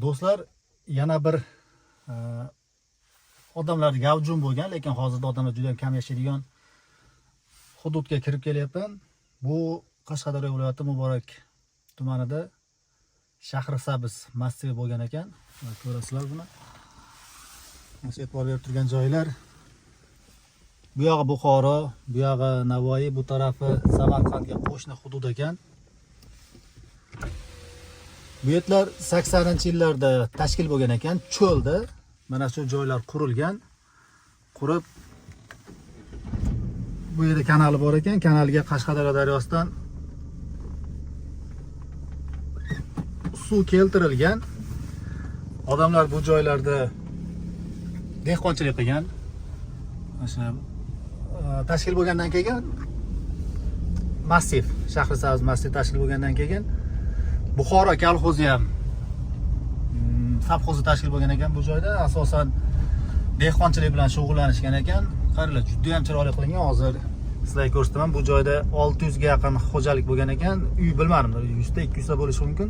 Do'stlar, yana bir odamlar gavjum bo'lgan, lekin hozirda odamlar juda ham kam yashaydigan hududga kirib kelyapman. Bu Qashqadaryo viloyati Muborak tumanida Shahrisabz massivi bo'lgan ekan. Ko'rasizlar buni. Mana e'tibor berib turgan joylar. Bu yog'i Buxoro, bu yog'i Navoiy, bu tarafi Samarqandga qo'shni hudud ekan. Bu yerlar 80-yillarda tashkil bo'lgan ekan, cho'lda. Mana shu joylar qurilgan. Qurib bu yerda kanali bor ekan. Kanalga Qashqadaryo daryosidan suv keltirilgan. Odamlar bu joylarda dehqonchilik qilgan. Mana tashkil bo'lgandan keyin massiv, Shahrisabz massiv tashkil bo'lgandan keyin Buxoro kolxozi ham savxozi tashkil bo'lgan ekan. Bu joyda asosan dehqonchilik bilan shug'ullanishgan ekan. Qaranglar, juda ham chiroyli qilingan. Hozir sizlarga ko'rsataman. Bu joyda 600 ga yaqin xo'jalik bo'lgan ekan. Uy bilmadim, 100 ta 200 ta bo'lishi mumkin.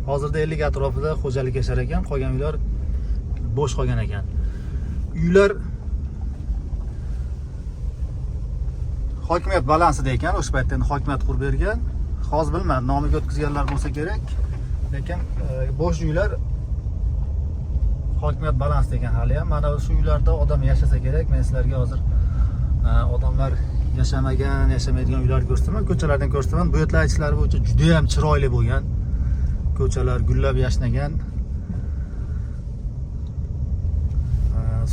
Hozirda 50 atrofida xo'jalik yashar ekan. Qolgan uylar bo'sh qolgan ekan. Uylar hokimiyat balansida ekan. O'sha paytda hokimiyat qurib bergan. Hozir bilmadim, nomiga o'tkazganlar bo'lsa kerak. Lekin bo'sh uylar hokimiyat balansida ekan hali ham. Mana shu uylarda odam yashasa kerak. Men sizlarga hozir odamlar yashamaydigan uylarni ko'rsataman. Ko'chalardan ko'rsataman. Bu yerlar aytishlari bo'yicha juda ham chiroyli bo'lgan. Ko'chalar gullab yashnagan.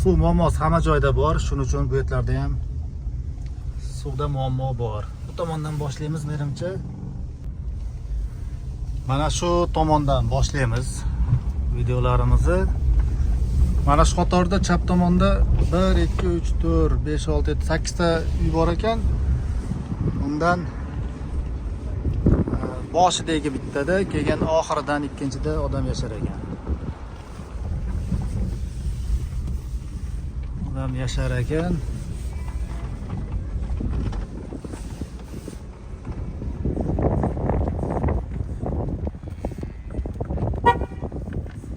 Suv muammosi hamma joyda bor. Shuning uchun bu yerlarda ham suvda muammo bor. Bu tomondan boshlaymiz menimcha. Mana shu tomondan boshlaymiz videolarimizni. Mana shu qatorda chap tomonda 1 2 3 4 5 6 7 8 ta uy bor ekan. Undan boshidagi bittada, keyin oxiridan ikkinchida odam yashar ekan. Odam yashar ekan.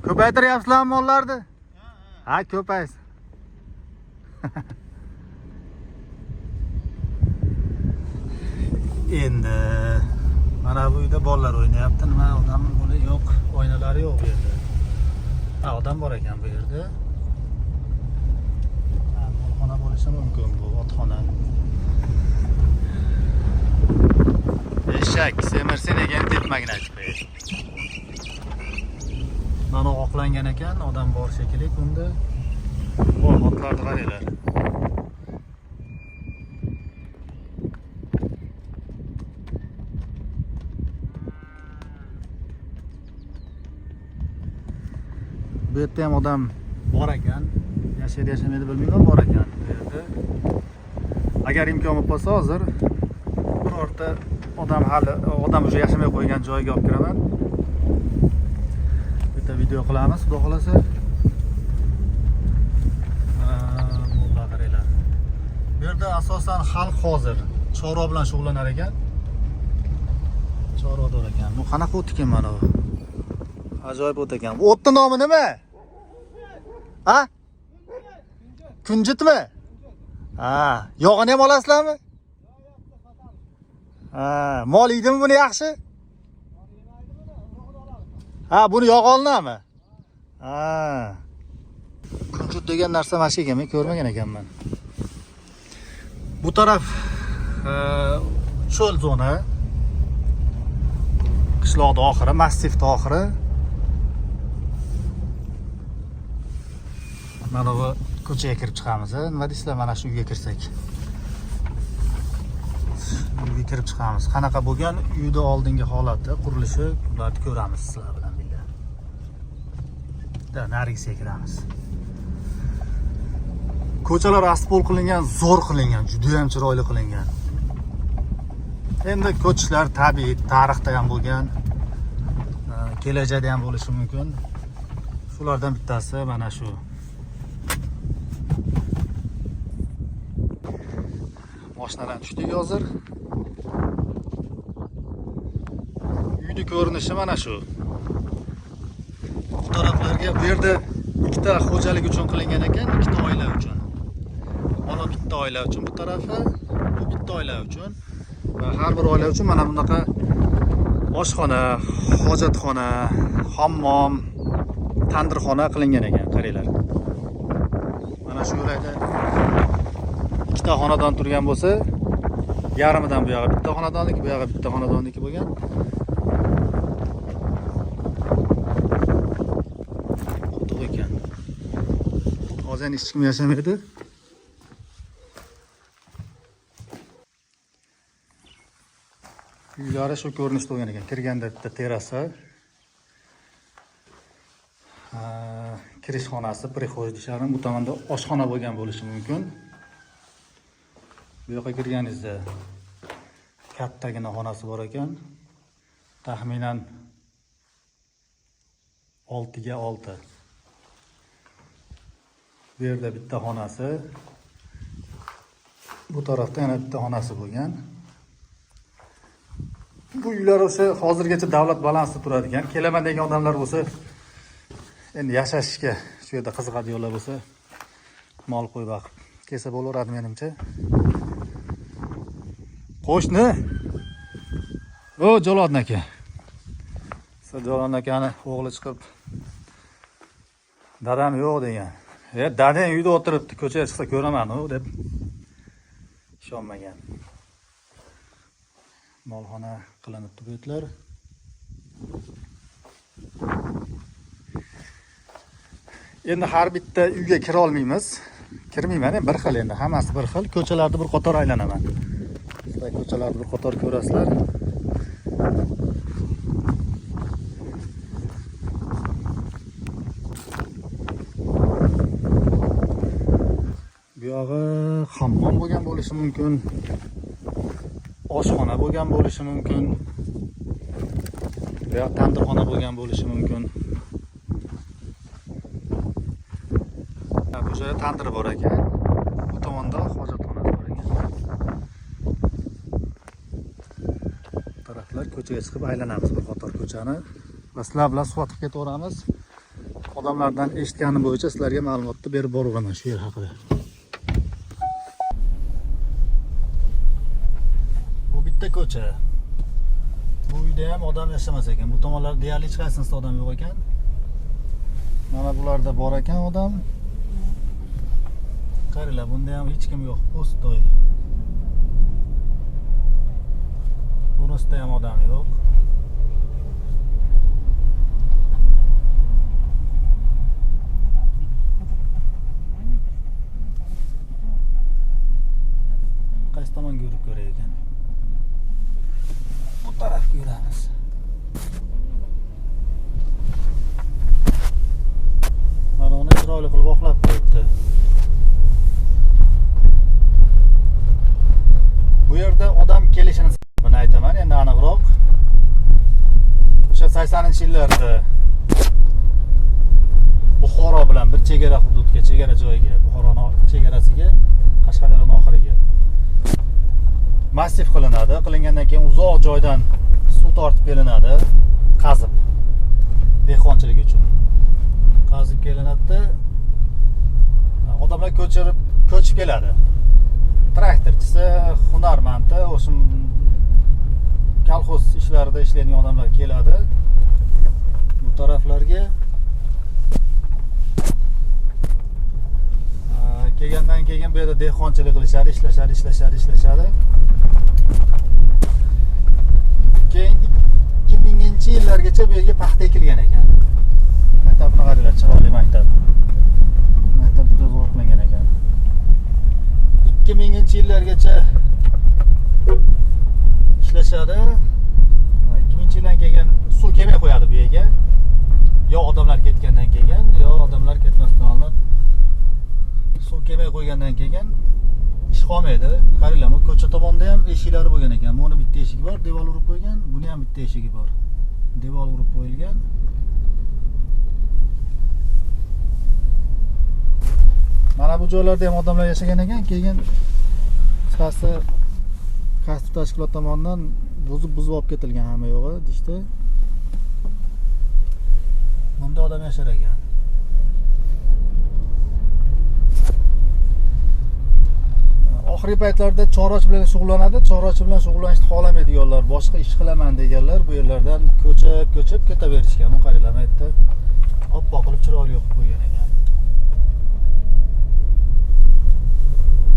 Ko'paytiryapsizlar mollarni? Ha, ko'paysin. Endi mana bu uyda bolalar o'ynayapti. Nima odam bo'li yo'q, oynalari yo'q bu yerda. Ha, odam bor ekan bu yerda. Ha, molxona bo'lishi mumkin bu, otxona. Eshak semirsin ekan tepmagini aytib qo'ydi. Mana oqlangan ekan, odam bor shekilli bunda. Voy, otlarni qaranglar. Bu yerda ham odam bor ekan. Yashaydi, yashamaydi bilmayman, bor ekan bu yerda. Agar imkon bo'lsa hozir birorta odam o'sha yashamay qo'ygan joyga olib kiraman. Video qilamiz, xudo xolasa. Mo'lla qaranglar. Bu yerda asosan xalq hozir chorva bilan shug'ullanar ekan. Chorvador ekan. Bu qanaqa o't ekan mana bu? Ajoyib o't ekan. Bu o'tning nomi nima? Ha? Kunjitmi? Ha, yog'ini ham olasizlarmi? Ha, mol yeydimi buni yaxshi? Ha, buni yog' olinami? Ha. Kunjut degan narsa mana shu ekan, men ko'rmagan ekanman. Bu taraf cho'l zona. Qishloqning oxiri, massivning oxiri. Mana bu ko'chaga kirib chiqamiz. Nima deysizlar, mana shu uyga kirsak? Uyga kirib chiqamiz. Qanaqa bo'lgan uyning oldingi holati, qurilishi, ularni ko'ramiz sizlar bilan. Narigisiga kiramiz. Ko'chalar asfalt qilingan, zo'r qilingan, juda ham chiroyli qilingan. Endi ko'chishlar tabiiy, tarixda ham bo'lgan, kelajakda ham bo'lishi mumkin. Shulardan bittasi mana shu. Mashinadan tushdik hozir. Uyning ko'rinishi mana shu. Bu taraflar to'raflarga bu yerda ikkita xo'jalik uchun qilingan ekan, ikkita oila uchun. Mana bitta oila uchun bu tarafi, bu bitta oila uchun va har bir oila uchun mana bunaqa oshxona, hojatxona, hammom, tandirxona qilingan ekan, qaranglar. Mana shu joyda ikkita xonadon turgan bo'lsa, yarimidan bu yog'i bitta xonadonniki, bu yog'i bitta xonadonniki bo'lgan. Quduq ekan. Hozir hech kim yashamaydi. Uylari shu ko'rinishda bo'lgan ekan. Kirganda bitta terrasa, kirish xonasi, prixoj deyishadi. Bu tomonda oshxona bo'lgan bo'lishi mumkin. Bu yoqqa kirganingizda kattagina xonasi bor ekan. Taxminan 6 ga 6. Bu yerda bitta xonasi. Bu tarafda yana bitta xonasi bo'lgan. Bu uylar o'sha hozirgacha davlat balansida turadi ekan. Kelaman degan odamlar bo'lsa, endi yashashga shu yerda qiziqadiganlar bo'lsa, mol qo'y boqib kelsa bo'laveradi menimcha. Qo'shni. O, Jalodin aka. Jalodin akani o'g'li chiqib, dadam yo'q degan. Dadang uyda o'tiribdi, ko'chaga chiqsa ko'raman-ku deb ishonmagan. Molxona qilinibdi bu yerlar. Endi har bitta uyga kira olmaymiz. Kirmayman, bir xil endi, hammasi bir xil. Ko'chalarni bir qator aylanaman. Sizlar ko'chalarni bir qator ko'rasizlar. Bu yog'i hammom bo'lgan bo'lishi mumkin. Oshxona bo'lgan bo'lishi mumkin. Va tandirxona bo'lgan bo'lishi mumkin. Bu joyda tandir bor ekan. Bu tomonda hojatxona bor ekan. Taraflar ko'chaga chiqib aylanamiz bir qator ko'chani. Va sizlar bilan suhbat qilib ketaveramiz. Odamlardan eshitganim bo'yicha sizlarga ma'lumotni berib boraveraman shu yer haqida. Ko'cha. Bu uyda ham odam yashamas ekan. Bu tomonlarda deyarli hech qaysinisida odam yo'q ekan. Mana bularda bor ekan odam. Qaranglar, bunda ham hech kim yo'q. Postoy. Bunusida ham odam yo'q. Qaysi tomonga yurib ko'ray ekan? Bu tarafga yuramiz. Mana uni chiroyli qilib oqlab qo'yibdi. Bu yerda odam kelishini buni aytaman, endi aniqroq. O'sha 80-yillarda Buxoro bilan bir chegara hududga, chegara joyiga, Buxoroning chegarasiga, Qashqadaryoning oxiriga massiv qilinadi. Qilingandan keyin uzoq joydan suv tortib kelinadi, qazib. Dehqonchilik uchun. Qazib kelinadi. Odamlar ko'chib keladi. Traktorchisi, hunarmandi, o'sha kolxoz ishlarida ishlaydigan odamlar keladi. Bu taraflarga kelgandan keyin bu yerda dehqonchilik qilishadi, ishlashadi. Keyin 2000-yillargacha bu yerga paxta ekilgan ekan. Maktabni qaranglar, chiroyli maktab. Maktab juda zo'r qilingan ekan. 2000-yillargacha ishlashadi. 2000-yildan keyin suv kelmay qo'yadi bu yerga. Yo odamlar ketgandan keyin, yo odamlar ketmasdan oldin suv kelmay qo'ygandan keyin ish qolmaydi. Qaranglar, bu ko'cha tomonda ham eshiklari bo'lgan ekan. Buni bitta eshigi bor, devor urib qo'ygan. Buni ham bitta eshigi bor. Devor urib qo'yilgan. Mana bu joylarda ham odamlar yashagan ekan. Keyin qisqasi kasb tashkilot tomonidan buzib olib ketilgan hamma yo'g'i, deyishdi. Bunda odam yashar ekan. oxirgi paytlarda chorvachi bilan shug'ullanadi. Chorvachi bilan shug'ullanishni xohlamaydiganlar, boshqa ish qilaman deganlar bu yerlardan ko'chib ketaverishgan. Bu qaranglar, bu yerda oppoq qilib chiroyli yo'q qo'ygan ekan.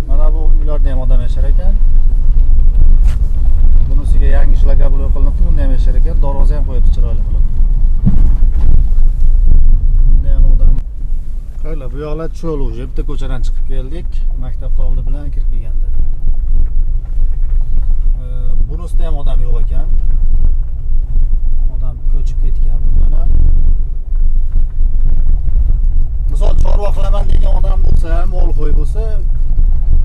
Mana bu uylarda ham odam yashar ekan. Bunisiga yangi shlagobloy qilinibdi, bunda ham yashar ekan. Darvoza ham qo'yibdi chiroyli qilib. Bunda ham odam. Qaranglar, bu yoqlar cho'l уже. Bitta ko'chadan chiqib keldik. Maktabni oldi bilan kirib kelganda. Bunisida ham odam yo'q ekan. Odam ko'chib ketgan bundan ham. Misol chorva qilaman degan odam bo'lsa, mol qo'y bo'lsa,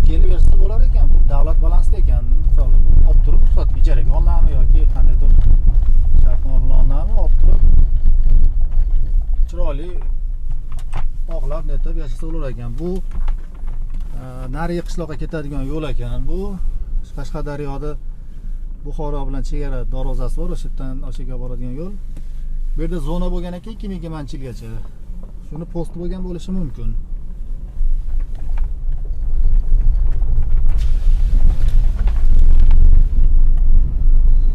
kelaversa bo'lar ekan. Bu davlat balansida ekan. Misol olib turib ruxsat ijaraga olinami yoki qandaydir shartnoma bilan olinami, olib turib chiroyli oqlab netib yashasa bo'lar ekan. Bu nariga qishloqqa ketadigan yo'l ekan. Bu Qashqadaryoda Buxoro bilan chegara darvozasi bor, o'sha yerdan o'shaga boradigan yo'l. Bu yerda zona bo'lgan ekan 2002-yilgacha. Shuni post bo'lgan bo'lishi mumkin.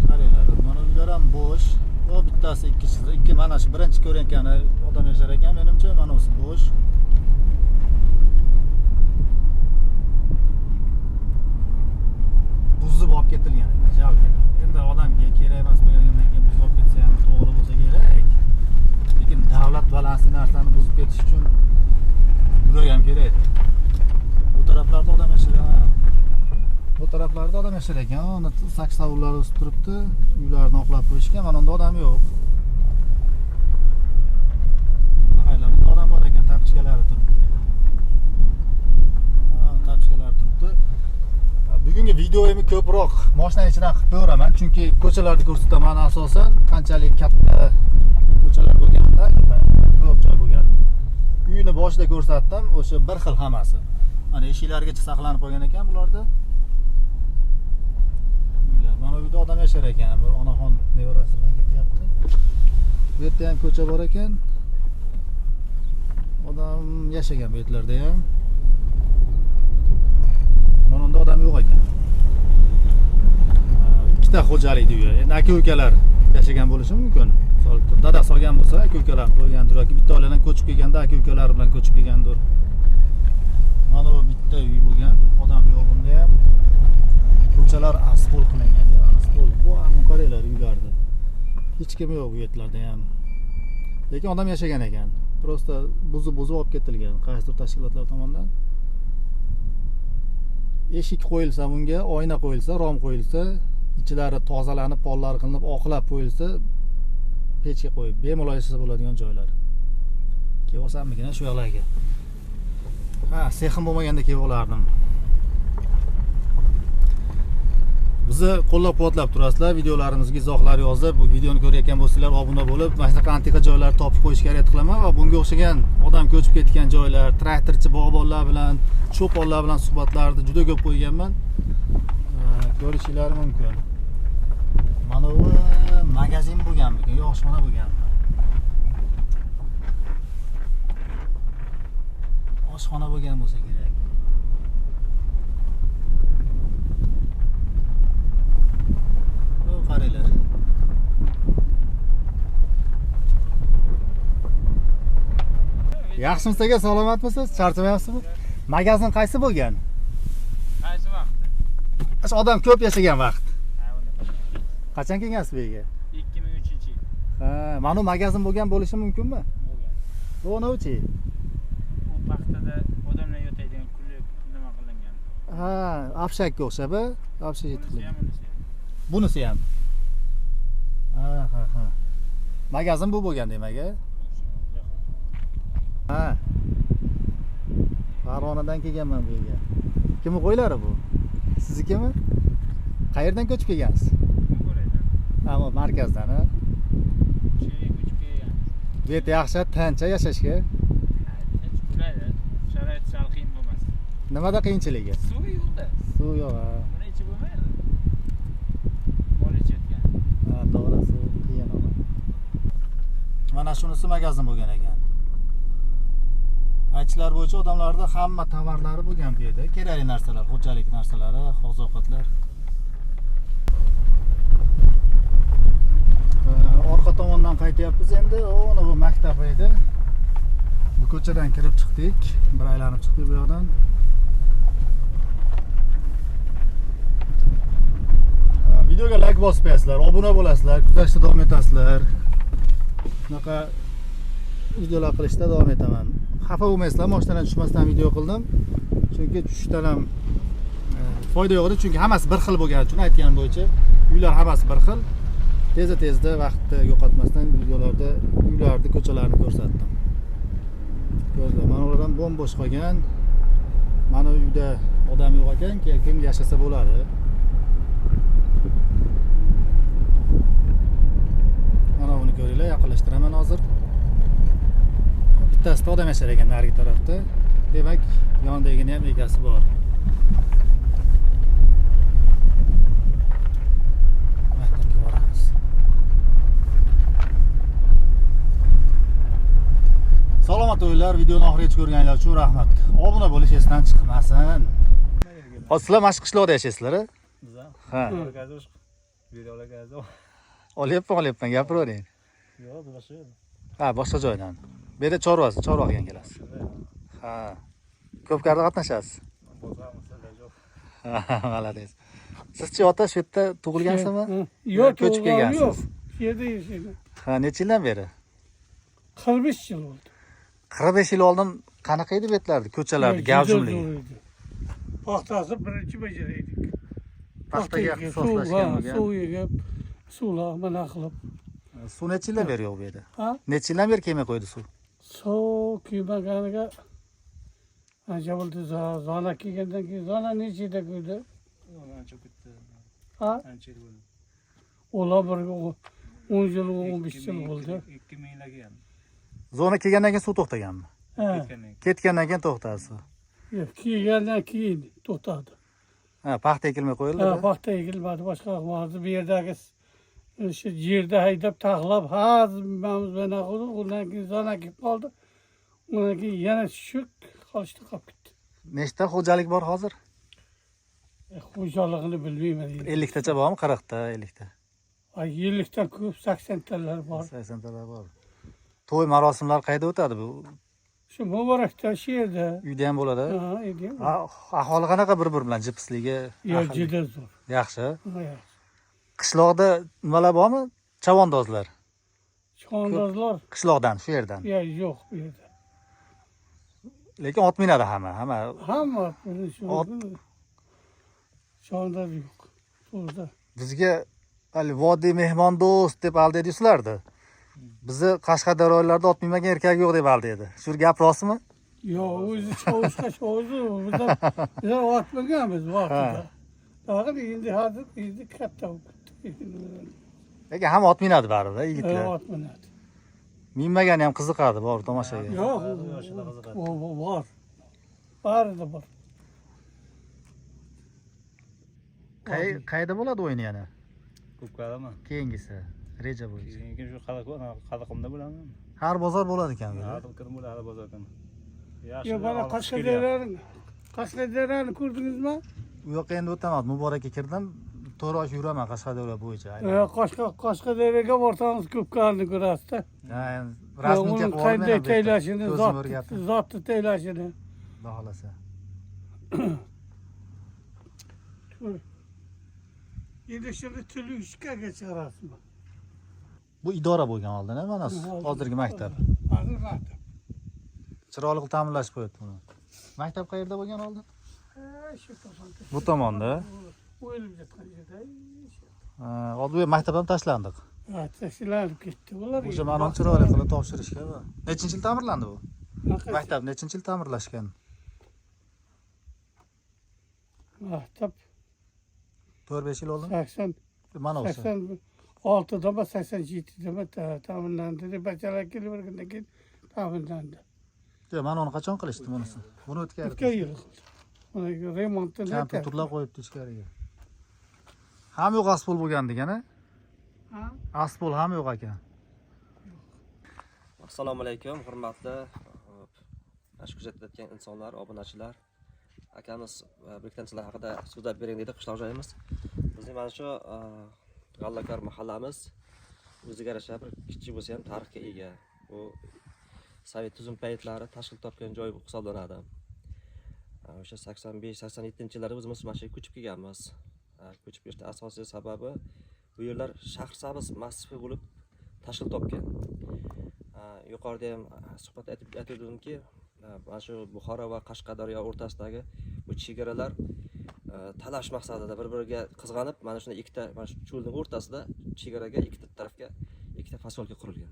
Qaranglar, mana uylar ham bo'sh. Bu bittasi, ikki mana shu birinchi ko'rinkani odam yashar ekan, menimcha mana o'si bo'sh. Buzib olib ketilgan ekan. Endi odamga kerak emas bo'lgandan keyin buzib olib ketsa ham to'g'ri bo'lsa kerak. Lekin davlat balansi narsani buzib ketish uchun yurak ham kerak. Bu taraflarda odam yashagan. Bu taraflarda odam yashar ekan. Uni saksovullar o'sib turibdi. Uylarni oqlab qo'yishgan. Mana unda odam yo'q. Hayla, bunda odam bor ekan. Tapchkalari turibdi. Tapchkalari turibdi. Bugungi videoyimni ko'proq mashina ichidan qilib beraman, chunki ko'chalarni ko'rsataman asosan qanchalik katta ko'chalar bo'lganda, ko'p joy bo'lgan. Uyni boshida ko'rsatdim, o'sha bir xil hammasi. Mana eshiklarigacha saqlanib qolgan ekan bularda. Mana bu yerda odam yashar ekan, bir onaxon nevarasi bilan ketyapti. Bu yerda ham ko'cha bor ekan. Odam yashagan bu yerlarda ham. Mana unda odam yo'q ekan. Ikkita xo'jalikda uy. Endi aka-ukalar yashagan bo'lishi mumkin. Misol dadasi olgan bo'lsa, aka-ukalar qo'ygandir yoki bitta oiladan ko'chib kelganda aka-ukalar bilan ko'chib kelgandir. Mana bu bitta uy bo'lgan, odam yo'q bunda ham. Ko'chalar asfalt qilingan, asfalt. Bu ham qaranglar uylarda. Hech kim yo'q bu yerlarda ham. Lekin odam yashagan ekan. Prosta buzib olib ketilgan qaysidir tashkilotlar tomonidan. Eshik qo'yilsa bunga, oyna qo'yilsa, rom qo'yilsa, ichlari tozalanib, pollari qilinib, oqlab qo'yilsa, pechga qo'yib bemalol yashasa bo'ladigan joylar. Kelsanmigina shu yoqlarga. Sexim bo'lmaganda kelib olardim. Bizni qo'llab-quvvatlab turasizlar, videolarimizga izohlar yozib, bu videoni ko'rayotgan bo'lsanglar, obuna bo'lib, mana shunaqa antiqa joylarni topib qo'yishga harakat qilaman va bunga o'xshagan odam ko'chib ketgan joylar, traktorchi bog'bonlar bilan, cho'ponlar bilan suhbatlarni juda ko'p qo'yganman. Ko'rishingiz mumkin. Mana bu magazin bo'lganmi, yo oshxona bo'lganmi? Oshxona bo'lgan bo'lsa kerak. Qaranglar. Yaxshimisiz aka, salomatmisiz? Charchamayapsizmi? Magazin qaysi bo'lgan? Qaysi vaqtda? O'sha odam ko'p yashagan vaqt. Qachon kelgansiz bu yerga? 2003-yil. Mana bu magazin bo'lgan bo'lishi mumkinmi? Bo'lgan. Bu nima-chi? U vaqtida odamlar yotadigan kulib nima qilingan? Afshakka o'xshab, afshak qilingan. Bunisi ham. Ha. Magazin bu bo'lgan demak, Farg'onadan kelganman bu yerga. Kimni qo'ylari bu? Siznikimi? Qayerdan ko'chib kelgansiz? Ammo markazdan, Ko'chib kelgan. Bu yerda yaxshi, tinch yashashga. Qulay, sharoit sal qiyin bo'lmas. Nimada qiyinchiligi? Suv yo'qda. Suv yo'q, Buni ichib bo'lmaydi. Bola ichayotgan. To'g'ri, suv qiyin ona. Mana shunisi magazin bo'lgan ekan. aytishlari bo'yicha odamlarda hamma tovarlari bo'lgan bu yerda. Kerakli narsalar, xo'jalik narsalari, oziq-ovqatlar. Orqa tomondan qaytyapmiz endi. Ona bu maktab edi. Bu ko'chadan kirib chiqdik. Bir aylanib chiqdik bu yoqdan. Videoga like bosib qo'yasizlar, obuna bo'lasizlar, kuzatishda davom etasizlar. Bunaqa videolar qilishda davom etaman. Xafa bo'lmaysizlar, moshinadan tushmasdan video qildim. Chunki tushishdan ham foyda yo'q edi, chunki hammasi bir xil bo'lgani uchun aytganim bo'yicha uylar hammasi bir xil. Tezda vaqtni yo'qotmasdan videolarda uylarni, ko'chalarni ko'rsatdim. Ko'rdim, mana ular ham bo'm-bo'sh qolgan. Mana uyda odam yo'q ekan, keyin yashasa bo'ladi. Mana buni ko'ringlar, yaqinlashtiraman hozir. Bittasida odam yashar ekan narigi tarafda. Demak, yonidagini ham egasi bor. Maktabga boramiz. Salomat o'yinlar, videoni oxirigacha ko'rganlar uchun rahmat. Obuna bo'lish esdan chiqmasin. Hozir sizlar mashq qishloqda yashaysizlar-a? Ha. Olyapman, gapiravering. Yo'q, boshqa. Ha, boshqa joydan. Bu yerda chorva qilgan kelasiz. Ha. Ko'pkarda qatnashasiz? Ha, malades. Siz-chi ota shu yerda tug'ilgansizmi? Yo'q, ko'chib kelgansiz. Shu yerda yashayman. Ha, necha yildan beri? 45 yil bo'ldi. 45 yil oldin qanaqa edi bu yerlarda, ko'chalarda gavjumligi? Paxtasi birinchi bajaraydik. Paxtaga ixtisoslashgan bo'lgan. Suv yig'ib, suvlar mana qilib. Suv necha yildan beri yo'q bu yerda? Ha? Necha yildan beri kelmay qo'ydi suv? Suv kelmaganiga ancha bo'ldi. Zona kelgandan keyin zona necha yilda keldi? Ancha ketdi. Ha? Ancha yil bo'ldi. Ular bir 10 yil, 15 yil bo'ldi. 2000 lagan. Zona kelgandan keyin suv to'xtaganmi? Ha. Ketgandan keyin to'xtadi suv. Yo'q, kelgandan keyin to'xtadi. Ha, paxta ekilmay qo'yildi. Ha, paxta ekilmadi, boshqa qilmadi. Bu yerdagi o'sha yerda haydab taxlab, hammamiz bilan qildik. Undan keyin zona kelib qoldi. Undan keyin yana tushib qolishdi, qolib ketdi. Nechta xo'jalik bor hozir? Xo'jaligini bilmayman endi. 50 tacha bormi? 40 ta, 50 ta. 50 dan ko'p, 80 talar bor. 80 talar bor. To'y marosimlar qayerda o'tadi bu? Shu Muborakda, shu yerda. Uyda ham bo'ladi. Ha, edi. Aholi qanaqa bir-bir bilan jipisligi? Yo'q, juda zo'r. Yaxshi. Ha, yaxshi. Qishloqda nimalar bormi? Chavandozlar. Chavandozlar Qishloqdan, shu yerdan. yo'q bu yerda. Lekin ot minadi hamma. Hamma shu. Ot. Chavandoz yo'q. To'g'ri. Bizga hali vodiy mehmondo'st deb aldaydingizlarda. Bizni Qashqadaryolarda ot minmagan erkak yo'q deb aldaydi. Shu gap rostmi? Yo'q, o'zi chovushqa bizlar ot minganmiz vaqtida. Faqat endi katta bo'ldi. Lekin hamma ot minadi baribir, yigitlar. Ot minadi. Minmagani ham qiziqadi, bor tomoshaga. Yo'q, bor. Barida bor. Qayda bo'ladi o'yin yana? Ko'pkarami? Keyingisi reja bo'yicha. Keyin shu Qadaqimda bo'ladimi? Har bozor bo'ladi ekan. Har kun bo'ladi bozordan. Yaxshi. Yo'q, mana Qashqadaryolarni ko'rdingizmi? U yoqqa endi o'taman. Muborakka kirdim. To'rosh yuraman Qashqadaryo bo'yicha. Qashqadaryoga borsangiz ko'pkarni ko'rasiz-da. Ha, rasmiy qilib qanday taylashini, zotni taylashini. Xohlasa. Endi shuni Tulushkaga chiqarasizmi? Bu idora bo'lgan oldin, mana hozirgi maktab. Hozir maktab. Chiroyli qilib ta'minlashib qo'yibdi buni. Maktab qayerda bo'lgan oldin? Shu tomonda. Bu tomonda. O'yilib yotgan yerda. Hozir bu maktab ham tashlandiq. Ha, tashlanib ketdi ular. O'sha mana chiroyli qilib topshirishga. Nechinchi yil ta'mirlandi bu? Maktab nechinchi yil ta'mirlashgan? Maktab 4-5 yil oldin. 80 Mana o'sha. 86'da mı 87'de mi ta'minlandi deb bachalar kelib o'rgandan keyin ta'minlandi. Yo'q, mana uni qachon qilishdi bunisi? Buni o'tkazdi. 2 yil qildi. Uni remontini Kompyuterlar qo'yibdi ichkariga. Ham yo'q asbol bo'lgan degan-a? Ha? Asbol ham yo'q ekan. Assalomu alaykum, hurmatli shu kuzatayotgan insonlar, obunachilar, akamiz bektanchilar haqida so'zlab bering dedi qishloq joyimiz. Bizning mana shu G'allakor mahallamiz o'ziga yarasha bir kichik bo'lsa ham tarixga ega. Bu Sovet tuzum paytlari tashkil topgan joy hisoblanadi. O'sha 85-87-yillarda o'zimiz mana shu yerga ko'chib kelganmiz. Ko'chib kelishning asosiy sababi bu yerlar Shahrisabz massifi bo'lib tashkil topgan. Yuqorida ham suhbat aytdimki, mana shu Buxoro va Qashqadaryo o'rtasidagi bu chegaralar talash maqsadida bir-biriga qizg'anib, mana shunday ikkita mana shu cho'lning o'rtasida chegaraga ikkita tarafga ikkita posyolka qurilgan.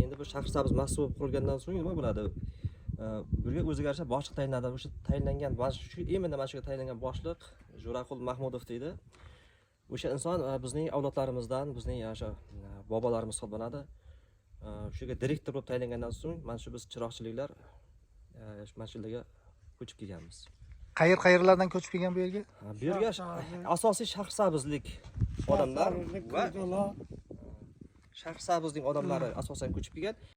Endi bu Shahrisabz massifi qurilgandan so'ng nima bo'ladi? Burga o'ziga yarasha boshliq tayinladi. O'sha tayinlangan shu endi mana shuga tayinlangan boshliq Jo'raqul Mahmudov deydi. O'sha inson bizning avlodlarimizdan, bizning o'sha bobolarimiz hisoblanadi. Shu yerga direktor bo'lib tayinlangandan so'ng mana shu biz chiroqchiliklar mana shu yerga ko'chib kelganmiz. Qayerlardan ko'chib kelgan bu yerga? Bu yerga asosiy Shahrisabzlik odamlar va Shahrisabzning odamlari asosan ko'chib kelgan.